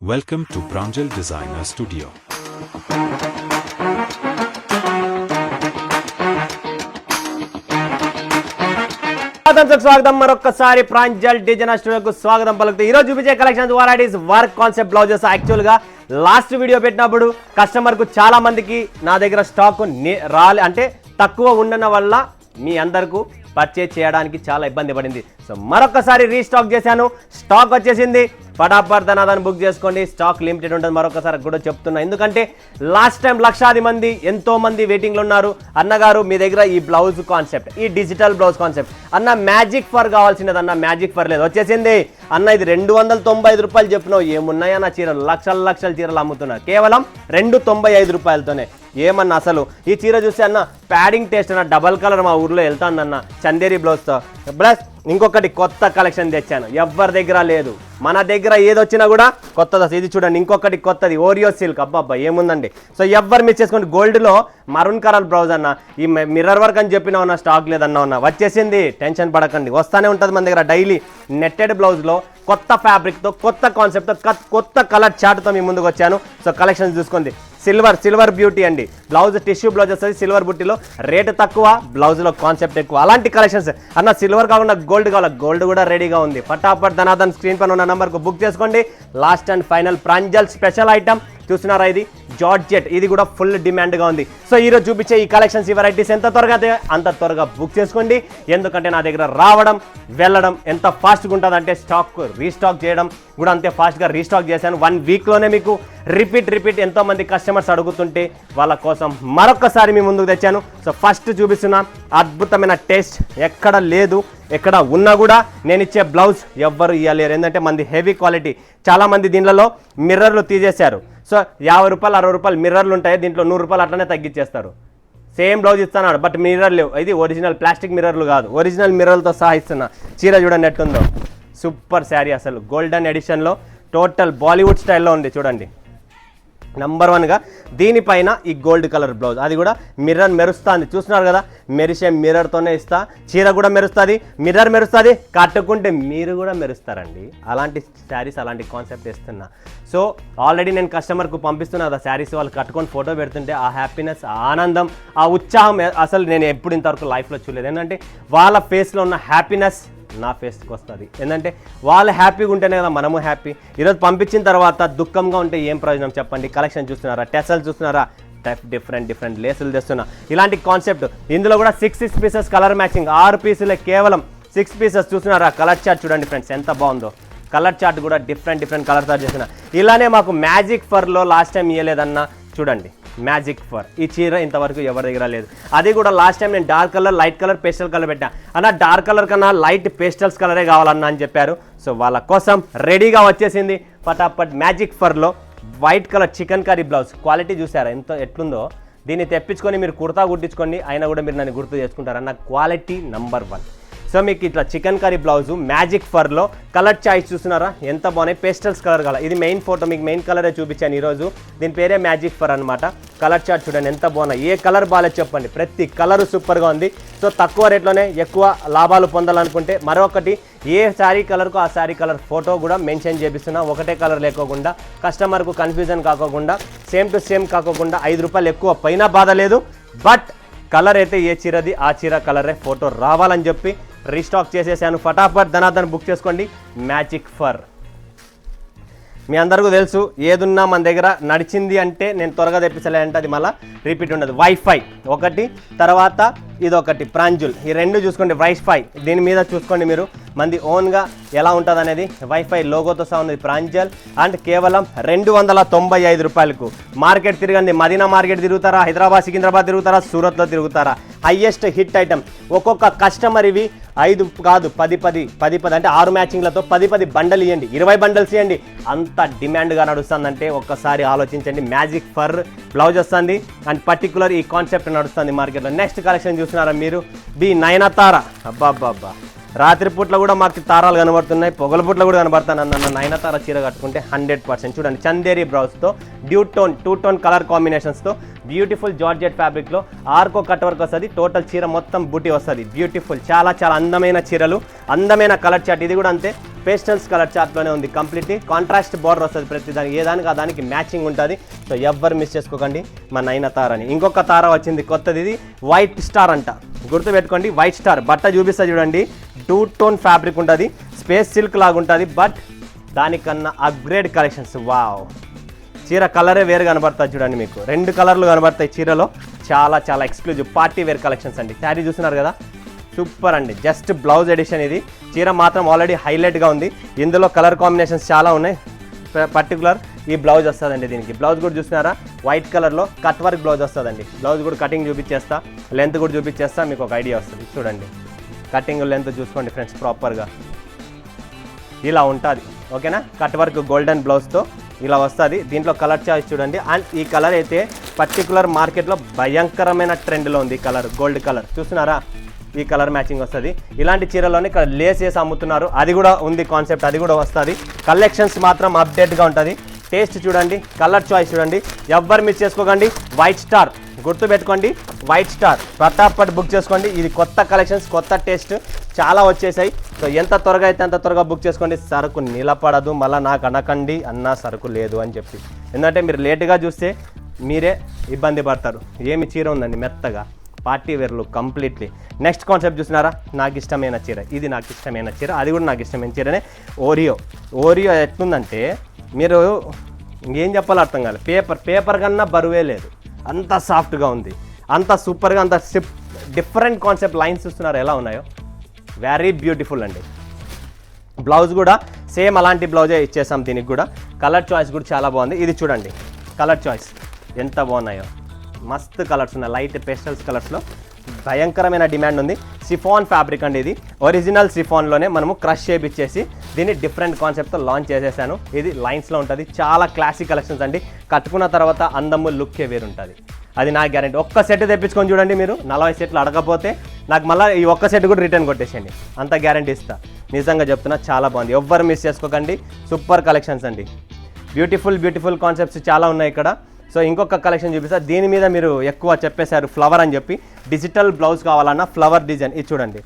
Welcome to Pranjal Designer Studio. స్వాగతం మరొకసారి Pranjal designer స్టూడియోకు స్వాగతం పలుకుతూ ఈరోజు చూపించే collections varieties work concept blouses. యాక్చువల్గా లాస్ట్ వీడియో పెట్టినప్పుడు కస్టమర్కు చాలా మందికి నా దగ్గర స్టాక్ రాలే, అంటే తక్కువ ఉండడం వల్ల మీ అందరికీ పర్చేజ్ చేయడానికి చాలా ఇబ్బంది పడింది. సో మరొకసారి రీస్టాక్ చేశాను, స్టాక్ వచ్చేసింది. ఫటాఫట్ దాన్ని బుక్ చేసుకోండి, స్టాక్ లిమిటెడ్ ఉంటుంది. మరొకసారి కూడా చెప్తున్నా, ఎందుకంటే లాస్ట్ టైం లక్షాది మంది ఎంతో మంది వెయిటింగ్లో ఉన్నారు. అన్నగారు మీ దగ్గర ఈ బ్లౌజ్ కాన్సెప్ట్, ఈ డిజిటల్ బ్లౌజ్ కాన్సెప్ట్ అన్న మ్యాజిక్ ఫర్ కావాల్సినది అన్న, మ్యాజిక్ ఫర్ లేదు, వచ్చేసింది అన్న. ఇది 295 రూపాయలు చెప్పినావు, ఏమున్నాయన్న చీరలు, లక్షల చీరలు అమ్ముతున్నారు కేవలం 295 రూపాయలతోనే. ఏమన్నా అసలు ఈ చీర చూస్తే అన్న ప్యాడింగ్ టేస్ట్ అన్న, డబల్ కలర్ మా ఊర్లో వెళ్తాందన్న చందేరి బ్లౌజ్తో. ప్లస్ ఇంకొకటి కొత్త కలెక్షన్ తెచ్చాను, ఎవరి దగ్గర లేదు, మన దగ్గర ఏదొచ్చినా కూడా కొత్తది. ఇది చూడండి, ఇంకొకటి కొత్తది ఓరియో సిల్క్. అబ్బాబ్బా ఏముందండి. సో ఎవరు మిస్ చేసుకోండి. గోల్డ్లో మరూన్ కలర్ బ్లౌజ్ అన్న, ఈ మిర్రర్ వర్క్ అని చెప్పినా ఉన్నా, స్టాక్ లేదన్నా ఉన్నా, వచ్చేసింది. టెన్షన్ పడకండి, వస్తానే ఉంటుంది మన దగ్గర డైలీ. నెట్టెడ్ బ్లౌజ్లో కొత్త ఫ్యాబ్రిక్తో, కొత్త కాన్సెప్ట్తో, కొత్త కలర్ చార్ట్తో మీ ముందుకు వచ్చాను. సో కలెక్షన్ చూసుకోండి. సిల్వర్ బ్యూటీ అండి, బ్లౌజ్ టిష్యూ బ్లౌజ్ వస్తుంది సిల్వర్ బుట్టిలో, రేటు తక్కువ, బ్లౌజ్లో కాన్సెప్ట్ ఎక్కువ. అలాంటి కలెక్షన్స్ అన్న. సిల్వర్ కాకుండా గోల్డ్ కావాలి, గోల్డ్ కూడా రెడీగా ఉంది. ఫటాఫట్ ధనాధన్ స్క్రీన్ పైన ఉన్న నెంబర్కు బుక్ చేసుకోండి. Last and final Pranjal special item చూస్తున్నారా, ఇది జార్జెట్, ఇది కూడా ఫుల్ డిమాండ్గా ఉంది. సో ఈరోజు చూపించే ఈ కలెక్షన్స్, ఈ వెరైటీస్ ఎంత త్వరగా అంత త్వరగా బుక్ చేసుకోండి. ఎందుకంటే నా దగ్గర రావడం వెళ్ళడం ఎంత ఫాస్ట్గా ఉంటుంది అంటే, స్టాక్ రీస్టాక్ చేయడం కూడా అంతే ఫాస్ట్గా రీస్టాక్ చేశాను. 1 వీక్లోనే మీకు రిపీట్ ఎంతోమంది కస్టమర్స్ అడుగుతుంటే వాళ్ళ కోసం మరొకసారి మీ ముందుకు తెచ్చాను. సో ఫస్ట్ చూపిస్తున్నా అద్భుతమైన టేస్ట్, ఎక్కడ లేదు, ఎక్కడ ఉన్నా కూడా నేను ఇచ్చే బ్లౌజ్ ఎవ్వరు ఇవ్వలేరు. ఏంటంటే మంది హెవీ క్వాలిటీ. చాలామంది దీనిలో మిర్రర్లు తీసేశారు. సో 50 రూపాయలు 60 రూపాయలు మిర్రర్లు ఉంటాయి, దీంట్లో 100 రూపాయలు అట్లనే తగ్గించేస్తారు. సేమ్ బ్లౌజ్ ఇస్తున్నాడు, బట్ మిర్రర్ లేవు. ఇది ఒరిజినల్ ప్లాస్టిక్ మిర్రర్లు కాదు, ఒరిజినల్ మిర్రర్లతో సహా ఇస్తున్నా. చీర చూడండి ఎట్టుందో, సూపర్ శారీ అసలు. గోల్డెన్ ఎడిషన్లో టోటల్ బాలీవుడ్ స్టైల్లో ఉంది చూడండి. నంబర్ 1గా దీనిపైన ఈ గోల్డ్ కలర్ బ్లౌజ్, అది కూడా మిర్రర్ మెరుస్తుంది, చూస్తున్నారు కదా. మెరిసే మిర్రర్తోనే ఇస్తా. చీర కూడా మెరుస్తుంది, మిర్రర్ మెరుస్తుంది, కట్టుకుంటే మీరు కూడా మెరుస్తారండి. అలాంటి శారీస్, అలాంటి కాన్సెప్ట్ ఇస్తున్నా. సో ఆల్రెడీ నేను కస్టమర్కు పంపిస్తున్నా కదా శారీస్, వాళ్ళు కట్టుకొని ఫోటో పెడుతుంటే ఆ హ్యాపీనెస్, ఆ ఆనందం, ఆ ఉత్సాహం అసలు నేను ఎప్పుడు ఇంతవరకు లైఫ్లో చూడలేదు. ఏంటంటే వాళ్ళ ఫేస్లో ఉన్న హ్యాపీనెస్ నా ఫేస్కి వస్తుంది. ఏంటంటే వాళ్ళు హ్యాపీగా ఉంటేనే కదా మనము హ్యాపీ. ఈరోజు పంపించిన తర్వాత దుఃఖంగా ఉంటే ఏం ప్రయోజనం చెప్పండి. కలెక్షన్ చూస్తున్నారా, టెసల్ చూస్తున్నారా, డిఫరెంట్ లేసులు తెస్తున్నా. ఇలాంటి కాన్సెప్ట్ ఇందులో కూడా 6 పీసెస్ కలర్ మ్యాచింగ్, 6 పీసులే కేవలం 6 పీసెస్. చూస్తున్నారా కలర్ చార్ట్ చూడండి ఫ్రెండ్స్, ఎంత బాగుందో. కలర్ చార్ట్ కూడా డిఫరెంట్ కలర్తో చేసిన. ఇలానే మాకు మ్యాజిక్ ఫర్లో లాస్ట్ టైం ఇవ్వలేదన్నా, చూడండి మ్యాజిక్ ఫర్. ఈ చీర ఇంతవరకు ఎవరి దగ్గర లేదు. అది కూడా లాస్ట్ టైం నేను dark colour, light colour, pastel colour పెట్టా అన్న. డార్క్ కలర్ కన్నా లైట్ పేస్టల్స్ కలరే కావాలన్నా అని చెప్పారు. సో వాళ్ళ కోసం రెడీగా వచ్చేసింది ఫటాఫట్ మ్యాజిక్ ఫర్లో white colour chicken curry blouse. Quality చూసారా ఎట్లుందో. దీన్ని తెప్పించుకొని మీరు కుర్తా కుట్టించుకోండి, అయినా కూడా మీరు నన్ను గుర్తు చేసుకుంటారన్న. Quality number 1. సో మీకు ఇట్లా చికెన్ కర్రీ బ్లౌజు మ్యాజిక్ ఫర్లో కలర్ చాయిస్ చూస్తున్నారా ఎంత బాగున్నాయి. పేస్టల్స్ కలర్ కలర్, ఇది మెయిన్ ఫోటో, మీకు మెయిన్ కలరే చూపించాను ఈరోజు. దీని పేరే మ్యాజిక్ ఫర్ అనమాట. కలర్ చార్ట్ చూడండి ఎంత బాగున్నాయి. ఏ కలర్ బాగాలేదు చెప్పండి, ప్రతి కలరు సూపర్గా ఉంది. సో తక్కువ రేట్లోనే ఎక్కువ లాభాలు పొందాలనుకుంటే మరొకటి, ఏ శారీ కలర్కు ఆ శారీ కలర్ ఫోటో కూడా మెన్షన్ చేపిస్తున్నా. ఒకటే కలర్ లేకోకుండా, కస్టమర్కు కన్ఫ్యూజన్ కాకోకుండా, సేమ్ టు సేమ్ కాకోకుండా, 5 రూపాయలు ఎక్కువ పైన బాధ లేదు. బట్ కలర్ అయితే ఏ చీరది ఆ చీర కలరే ఫోటో రావాలని చెప్పి రీస్టాక్ చేసేసాను. ఫటాఫట్ ధనాధన్ బుక్ చేసుకోండి. మ్యాజిక్ ఫర్ మీ అందరికీ తెలుసు, ఏదున్నా మన దగ్గర నడిచింది అంటే నేను త్వరగా తెప్పించలే అంటే అది మళ్ళీ రిపీట్ ఉండదు. వైఫై ఒకటి, తర్వాత ఇదొకటి ప్రాంజుల్, ఈ 2 చూసుకోండి. వైఫై దీని మీద చూసుకోండి మీరు, మంది ఓన్గా ఎలా ఉంటుంది అనేది. వైఫై లోగోతో సహా ఉంది ప్రాంజల్. అండ్ కేవలం 295 రూపాయలకు. మార్కెట్ తిరగండి, మదీనా మార్కెట్ తిరుగుతారా, హైదరాబాద్ సికింద్రాబాద్ తిరుగుతారా, సూరత్లో తిరుగుతారా, హైయెస్ట్ హిట్ ఐటమ్. ఒక్కొక్క కస్టమర్ ఇవి 5 కాదు 10 అంటే 6 మ్యాచింగ్లతో 10 బండలు ఇవ్వండి, 20 బండల్స్ ఇవ్వండి. అంత డిమాండ్గా నడుస్తుందంటే ఒక్కసారి ఆలోచించండి. మ్యాజిక్ ఫర్ బ్లౌజ్ వస్తుంది అండ్ పర్టికులర్ ఈ కాన్సెప్ట్ నడుస్తుంది మార్కెట్లో. నెక్స్ట్ కలెక్షన్ చూస్తున్నారా మీరు, బి నయనతార. అబ్బాబ్బా, రాత్రిపూట్ల కూడా మాకు తారాలు కనబడుతున్నాయి, పొగలపూట్ల కూడా కనబడతాను అన్న. నయనతార చీర కట్టుకుంటే 100%. చూడండి చందేరి బ్లౌజ్తో, టూ టోన్ కలర్ కాంబినేషన్స్తో, బ్యూటిఫుల్ జార్జెట్ ఫ్యాబ్రిక్లో ఆర్కో కట్ వర్క్ వస్తుంది. టోటల్ చీర మొత్తం బూటీ వస్తుంది. బ్యూటిఫుల్, చాలా అందమైన చీరలు, అందమైన కలర్ చార్ట్. ఇది కూడా అంతే, పేస్టల్స్ కలర్ చార్ట్లోనే ఉంది కంప్లీట్లీ. కాంట్రాస్ట్ బార్డర్ వస్తుంది ప్రతి దానికి, ఏ దానికి ఆ దానికి మ్యాచింగ్ ఉంటుంది. సో ఎవ్వరు మిస్ చేసుకోకండి మా నయనతార అని. ఇంకొక తార వచ్చింది కొత్తది, ఇది వైట్ స్టార్ అంట, గుర్తుపెట్టుకోండి. వైట్ స్టార్ బట్ట చూపిస్తా చూడండి, 2 టోన్ ఫ్యాబ్రిక్ ఉంటుంది, స్పేస్ సిల్క్ లాగా ఉంటుంది, బట్ దానికన్నా అప్గ్రేడ్ కలెక్షన్స్. వావ్, చీర కలరే వేరు కనబడుతుంది చూడండి, మీకు 2 కలర్లు కనబడతాయి చీరలో. చాలా చాలా ఎక్స్క్లూజివ్ పార్టీ వేర్ కలెక్షన్స్ అండి. శారీ చూస్తున్నారు కదా, సూపర్ అండి. జస్ట్ బ్లౌజ్ ఎడిషన్ ఇది. చీర మాత్రం ఆల్రెడీ హైలైట్గా ఉంది. ఇందులో కలర్ కాంబినేషన్స్ చాలా ఉన్నాయి. పర్టికులర్ ఈ బ్లౌజ్ వస్తుందండి. దీనికి బ్లౌజ్ కూడా చూస్తున్నారా, వైట్ కలర్లో కట్ వర్క్ బ్లౌజ్ వస్తుందండి. బ్లౌజ్ కూడా కటింగ్ చూపించేస్తా, లెంత్ కూడా చూపించేస్తా, మీకు ఒక ఐడియా వస్తుంది. చూడండి కటింగ్ లెంత్ చూసుకోండి ఫ్రెండ్స్, ప్రాపర్గా ఇలా ఉంటుంది. ఓకేనా, కట్ వర్క్ గోల్డెన్ బ్లౌజ్తో ఇలా వస్తుంది. దీంట్లో కలర్ చాయిస్ చూడండి. అండ్ ఈ కలర్ అయితే పర్టికులర్ మార్కెట్లో భయంకరమైన ట్రెండ్లో ఉంది. ఈ కలర్ గోల్డ్ కలర్ చూస్తున్నారా, ఈ కలర్ మ్యాచింగ్ వస్తుంది. ఇలాంటి చీరలోనే ఇక్కడ లేస్ వేసి అమ్ముతున్నారు, అది కూడా ఉంది కాన్సెప్ట్, అది కూడా వస్తుంది. కలెక్షన్స్ మాత్రం అప్డేట్గా ఉంటుంది. టేస్ట్ చూడండి, కలర్ చాయిస్ చూడండి, ఎవ్వరు మిస్ చేసుకోకండి. వైట్ స్టార్ గుర్తుపెట్టుకోండి, వైట్ స్టార్ పటాపట్ బుక్ చేసుకోండి. ఇది కొత్త కలెక్షన్స్, కొత్త టేస్ట్ చాలా వచ్చేసాయి. సో ఎంత త్వరగా అయితే అంత త్వరగా బుక్ చేసుకోండి. సరుకు నిలబడదు, మళ్ళీ నాకు అనకండి అన్నా సరుకు లేదు అని చెప్పి. ఎందుకంటే మీరు లేటుగా చూస్తే మీరే ఇబ్బంది పడతారు. ఏమి చీర ఉందండి మెత్తగా, పార్టీ వేర్లు కంప్లీట్లీ. నెక్స్ట్ కాన్సెప్ట్ చూస్తున్నారా, నాకు ఇష్టమైన చీర, ఇది నాకు ఇష్టమైన చీర, అది కూడా నాకు ఇష్టమైన చీరనే. ఓరియో ఎట్లుందంటే మీరు ఏం చెప్పాలో అర్థం కాలేదు. పేపర్ కన్నా బరువే లేదు, అంత సాఫ్ట్గా ఉంది, అంత సూపర్గా, అంత డిఫరెంట్ కాన్సెప్ట్ లైన్స్ చూస్తున్నారు ఎలా ఉన్నాయో, వెరీ బ్యూటిఫుల్ అండి. బ్లౌజ్ కూడా సేమ్ అలాంటి బ్లౌజే ఇచ్చేసాం. దీనికి కూడా కలర్ చాయిస్ కూడా చాలా బాగుంది. ఇది చూడండి కలర్ చాయిస్ ఎంత బాగున్నాయో, మస్తు కలర్స్ ఉన్నాయి. లైట్ పేస్టల్స్ కలర్స్లో భయంకరమైన డిమాండ్ ఉంది. సిఫాన్ ఫ్యాబ్రిక్ అండి, ఇది ఒరిజినల్ సిఫాన్లోనే మనము క్రష్ చేపించేసి దీన్ని డిఫరెంట్ కాన్సెప్ట్తో లాంచ్ చేసేసాను. ఇది లైన్స్లో ఉంటుంది, చాలా క్లాసిక్ కలెక్షన్స్ అండి. కట్టుకున్న తర్వాత అందము లుక్కే వేరుంటుంది, అది నా గ్యారెంటీ. ఒక్క సెట్ తెప్పించుకొని చూడండి, మీరు 40 సెట్లు అడగకపోతే నాకు మళ్ళీ ఈ ఒక్క సెట్ కూడా రిటర్న్ కొట్టేసేయండి, అంత గ్యారెంటీ ఇస్తా. నిజంగా చెప్తున్నా, చాలా బాగుంది, ఎవ్వరు మిస్ చేసుకోకండి. సూపర్ కలెక్షన్స్ అండి, బ్యూటిఫుల్ కాన్సెప్ట్స్ చాలా ఉన్నాయి ఇక్కడ. సో ఇంకొక కలెక్షన్ చూపిస్తా. దీని మీద మీరు ఎక్కువ చెప్పేశారు ఫ్లవర్ అని చెప్పి, డిజిటల్ బ్లౌజ్ కావాలన్నా ఫ్లవర్ డిజైన్, ఇది చూడండి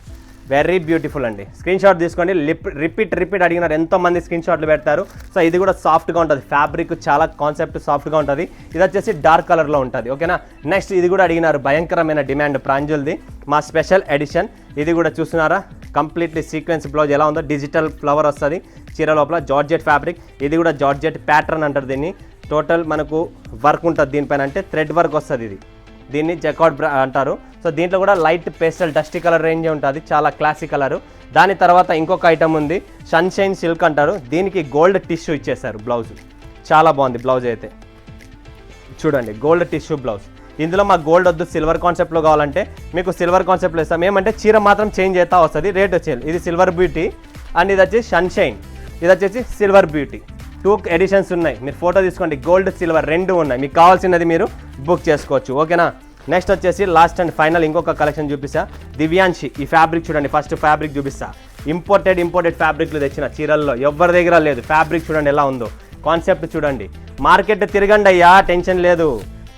వెరీ బ్యూటిఫుల్ అండి. స్క్రీన్ షాట్ తీసుకోండి. రిపీట్ అడిగినారు, ఎంతోమంది స్క్రీన్ షాట్లు పెడతారు. సో ఇది కూడా సాఫ్ట్గా ఉంటుంది, ఫ్యాబ్రిక్ చాలా కాన్సెప్ట్ సాఫ్ట్గా ఉంటుంది. ఇది వచ్చేసి డార్క్ కలర్లో ఉంటుంది. ఓకేనా, నెక్స్ట్ ఇది కూడా అడిగినారు, భయంకరమైన డిమాండ్ ప్రాంజుల్ది, మా స్పెషల్ ఎడిషన్. ఇది కూడా చూస్తున్నారా, కంప్లీట్లీ సీక్వెన్స్ బ్లౌజ్ ఎలా ఉందో, డిజిటల్ ఫ్లవర్ వస్తుంది చీర లోపల, జార్జెట్ ఫ్యాబ్రిక్. ఇది కూడా జార్జెట్ ప్యాటర్న్ అంటారు దీన్ని. టోటల్ మనకు వర్క్ ఉంటుంది దీనిపైన, అంటే థ్రెడ్ వర్క్ వస్తుంది. దీన్ని చెక్అవుట్ అంటారు. సో దీంట్లో కూడా light pastel dusty colour range ఉంటుంది, చాలా క్లాసిక్ కలరు. దాని తర్వాత ఇంకొక ఐటమ్ ఉంది, సన్షైన్ సిల్క్ అంటారు. దీనికి గోల్డ్ టిష్యూ ఇచ్చేసారు బ్లౌజ్, చాలా బాగుంది బ్లౌజ్ అయితే. చూడండి గోల్డ్ టిష్యూ బ్లౌజ్. ఇందులో మాకు గోల్డ్ వద్దు, సిల్వర్ కాన్సెప్ట్లో కావాలంటే మీకు సిల్వర్ కాన్సెప్ట్లో ఇస్తాం. ఏమంటే చీర మాత్రం చేంజ్ అవుతా వస్తుంది, రేట్ వచ్చేది. ఇది సిల్వర్ బ్యూటీ అండ్ ఇది వచ్చేసి సన్షైన్, ఇది వచ్చేసి సిల్వర్ బ్యూటీ. 2 ఎడిషన్స్ ఉన్నాయి, మీరు ఫోటో తీసుకోండి. గోల్డ్ సిల్వర్ 2 ఉన్నాయి, మీకు కావాల్సినది మీరు బుక్ చేసుకోవచ్చు. ఓకేనా, నెక్స్ట్ వచ్చేసి లాస్ట్ అండ్ ఫైనల్ ఇంకొక కలెక్షన్ చూపిస్తా. దివ్యాంశి, ఈ ఫ్యాబ్రిక్ చూడండి, ఫస్ట్ ఫ్యాబ్రిక్ చూపిస్తా. ఇంపోర్టెడ్ ఫ్యాబ్రిక్లు తెచ్చిన చీరల్లో ఎవరి దగ్గర లేదు. ఫ్యాబ్రిక్ చూడండి ఎలా ఉందో, కాన్సెప్ట్ చూడండి. మార్కెట్ తిరగండి అయ్యా, టెన్షన్ లేదు.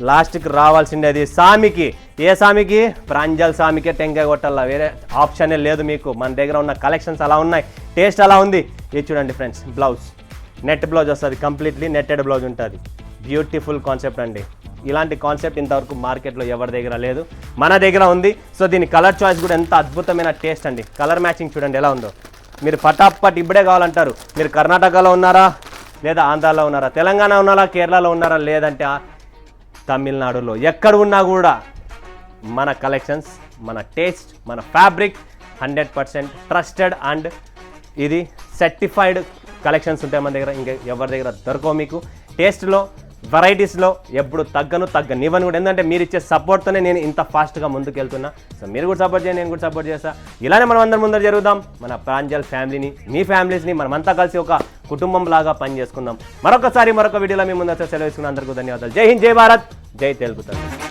లాస్ట్కి రావాల్సిండేది సామికి. ఏ సామికి? ప్రాంజల్ సామికే టెంకాయ కొట్టాల, వేరే ఆప్షనే లేదు మీకు. మన దగ్గర ఉన్న కలెక్షన్స్ అలా ఉన్నాయి, టేస్ట్ అలా ఉంది. ఇది చూడండి ఫ్రెండ్స్, బ్లౌజ్ నెట్ బ్లౌజ్ వస్తుంది, కంప్లీట్లీ నెట్టెడ్ బ్లౌజ్ ఉంటుంది. బ్యూటిఫుల్ కాన్సెప్ట్ అండి. ఇలాంటి కాన్సెప్ట్ ఇంతవరకు మార్కెట్లో ఎవరి దగ్గర లేదు, మన దగ్గర ఉంది. సో దీని కలర్ చాయిస్ కూడా ఎంత అద్భుతమైన టేస్ట్ అండి. కలర్ మ్యాచింగ్ చూడండి ఎలా ఉందో. మీరు పటాపట్ ఇప్పుడే కావాలంటారు. మీరు కర్ణాటకలో ఉన్నారా, లేదా ఆంధ్రాలో ఉన్నారా, తెలంగాణ ఉన్నారా, కేరళలో ఉన్నారా, లేదంటే తమిళనాడులో, ఎక్కడ ఉన్నా కూడా మన కలెక్షన్స్, మన టేస్ట్, మన ఫ్యాబ్రిక్ 100% ట్రస్టెడ్ అండ్ ఇది సర్టిఫైడ్ కలెక్షన్స్ ఉంటాయి మన దగ్గర. ఇంకా ఎవరి దగ్గర దొరకవు మీకు. టేస్ట్లో, వెరైటీస్లో ఎప్పుడు తగ్గనివ్వను కూడా. ఎందుకంటే మీరు ఇచ్చే సపోర్ట్తోనే నేను ఇంత ఫాస్ట్గా ముందుకు వెళ్తున్నా. సో మీరు కూడా సపోర్ట్ చేయండి, నేను కూడా సపోర్ట్ చేస్తా. ఇలానే మనం అందరం ముందర జరుగుదాం. మన ప్రాంజల్ ఫ్యామిలీని, మీ ఫ్యామిలీస్ని మనమంతా కలిసి ఒక కుటుంబం లాగా పని చేసుకుందాం. మరొక వీడియోలో మీ ముందు సెలవు తీసుకున్న అందరికీ ధన్యవాదాలు. జై హింద్, జై భారత్, జై తెలుగు తల్లి.